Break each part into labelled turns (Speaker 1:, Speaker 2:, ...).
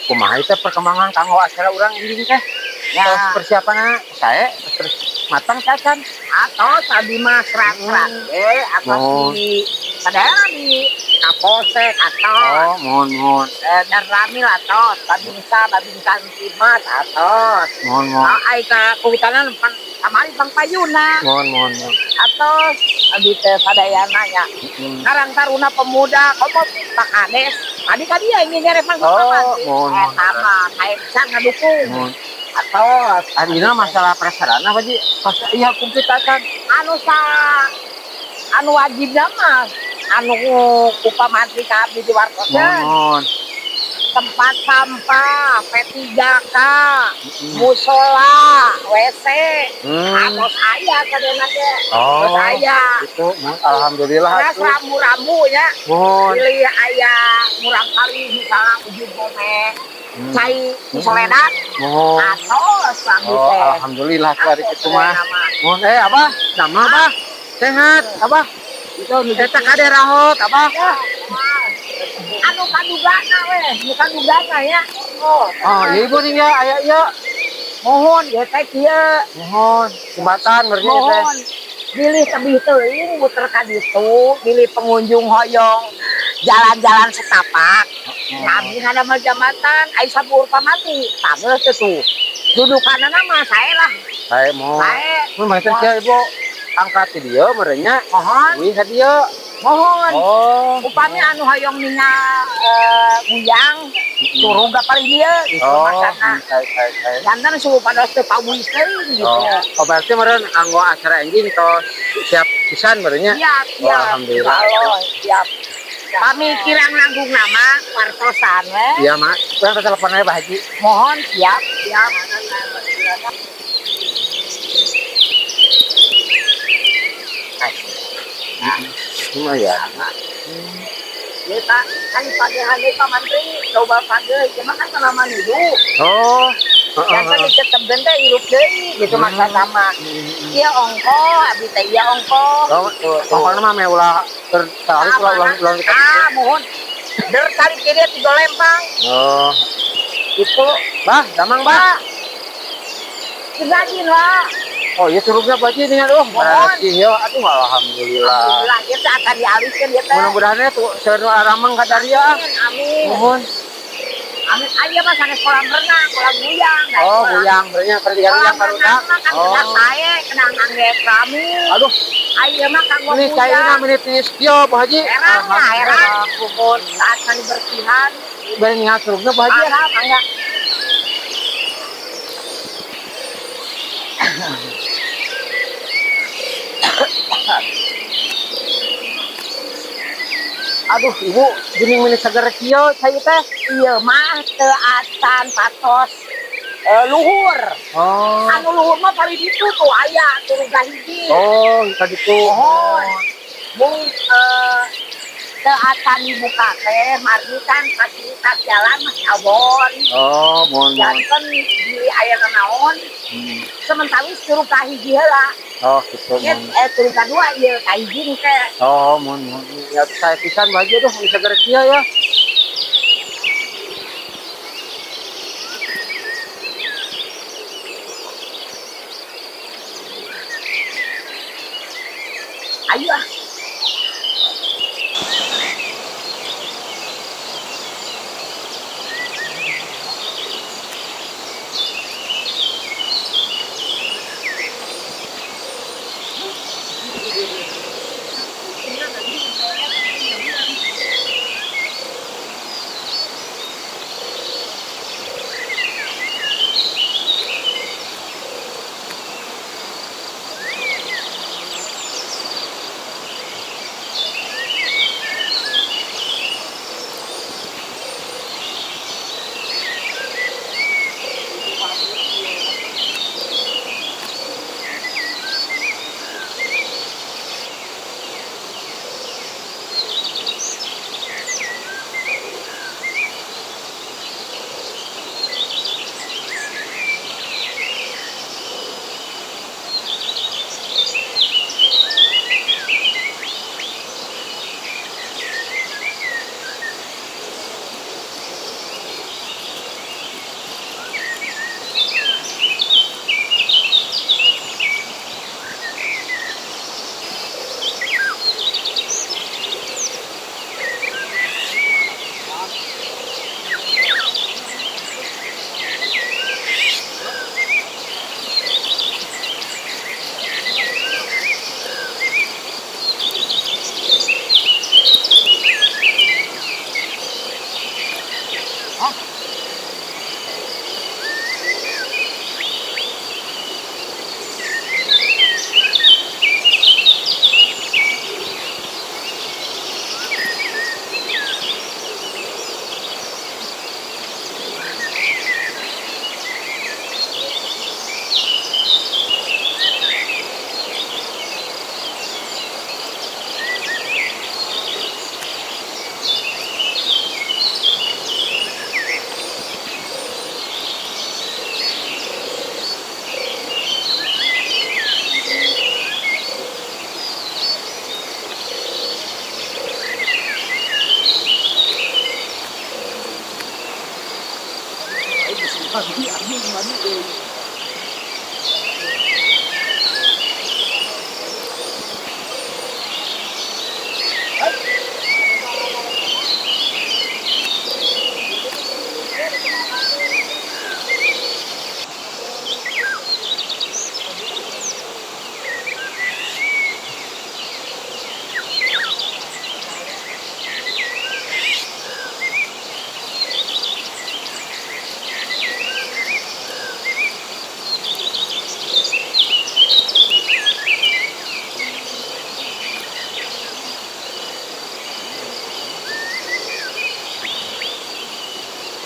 Speaker 1: kumaha teh perkembangan kanggo acara urang ini teh.
Speaker 2: Ya.
Speaker 1: Terus persiapannya saya terus matang cacan.
Speaker 2: Atau tadi mah serat-serat atas
Speaker 1: Oh.
Speaker 2: di padahal di Kapolsek atau
Speaker 1: Mohon.
Speaker 2: dan Ramil atau babinsa Timas atau
Speaker 1: Mohon.
Speaker 2: ai ka kehutanan kamari Bang Payuna
Speaker 1: Mohon.
Speaker 2: atau abdi teh sadayana nya Karang Taruna Pemuda komo Pak Kades tadi ka dia ingin ngerepan
Speaker 1: mohon.
Speaker 2: sama saya bisa ngedukung
Speaker 1: Mohon.
Speaker 2: atau
Speaker 1: Adina masalah prasarana apa Ji? Pas iya kumplit cacan.
Speaker 2: anu wajib mah anu ku pamantri ka abdi di wartosan
Speaker 1: Mohon.
Speaker 2: tempat sampah P3K musola WC atau saya kadang aja saya
Speaker 1: itu alhamdulillah
Speaker 2: terus rambu-rambu ya
Speaker 1: mohon
Speaker 2: pilih ayah murang kali misalnya ujung kome cai soledad
Speaker 1: mohon
Speaker 2: atau selalu teh
Speaker 1: alhamdulillah hari itu mah mohon abah nama abah sehat abah itu kita kade rahot abah
Speaker 2: anu kadugana weh bukan dugana ya
Speaker 1: iya ibu nih ya ayah iya
Speaker 2: mohon ya teh kieu
Speaker 1: mohon jembatan berarti
Speaker 2: mohon pilih tebih teuing muter ka ditu pilih pengunjung hoyong jalan-jalan setapak nabi ada mah jambatan ai sabur pamati tageus teh tuh dudukanna mah sae lah
Speaker 1: saya mohon mun macam kieu ibu angkat dia merenya
Speaker 2: mohon
Speaker 1: wih hadiah
Speaker 2: mohon upami anu hoyong ninggal guyang suruh gak paling dia gitu maksudnya jantan suruh pada teu pamuis teuing gitu
Speaker 1: berarti meureun anggo acara enjing tos siap pisan merenya
Speaker 2: siap
Speaker 1: alhamdulillah
Speaker 2: siap kami kirang nanggung nama wartosan we
Speaker 1: iya mak urang telepon aja Pak Haji
Speaker 2: mohon siap
Speaker 1: lumayan
Speaker 2: kita kan pagi-hari Pak Menteri coba pagi cuma kan selama hidup yang tadi tetep bente hidup deui gitu maksud sama iya ongko abdi teh iya ongko
Speaker 1: ongko mah meh ulah tertarik ulah
Speaker 2: mohon der kali kiri 3 lempang itu
Speaker 1: bah damang bah
Speaker 2: digajin lah
Speaker 1: iya surugna baji dengan makasih ya aduh alhamdulillah
Speaker 2: ya teh akan dialihkeun ya teh
Speaker 1: mudah-mudahan tuh seunu aramang kadaria
Speaker 2: amin
Speaker 1: mohon
Speaker 2: amin aja mah sanes kolam renang kolam guyang
Speaker 1: guyang berenya pertigaan karuta
Speaker 2: kan kita sae kenang angge Ramil
Speaker 1: aduh
Speaker 2: ayo mah kanggo
Speaker 1: ini cairna menit kieu Pak Haji
Speaker 2: heran pokok saat kali bersihan
Speaker 1: bari ngingat surugna Pak Haji
Speaker 2: mangga
Speaker 1: aduh ibu geuning menit sagar kieu cai teh
Speaker 2: ieu mah teu acan patos luhur anu luhur mah paling ditu tuh aya turun ka hiji
Speaker 1: tadi tuh
Speaker 2: mung teu acan dibuka teh margi kan fasilitas jalan masih abon
Speaker 1: mohon
Speaker 2: janten di aya naon sementara turun ka hiji heula
Speaker 1: gitu
Speaker 2: turun ka dua ieu ka hiji teh
Speaker 1: mohon ya saya pisan Pak Haji aduh bisa geus kieu ya
Speaker 2: ayo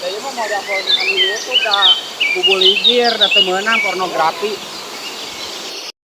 Speaker 1: Saya mah mau diupload di YouTube dah bubul ligir, dah temenan pornografi.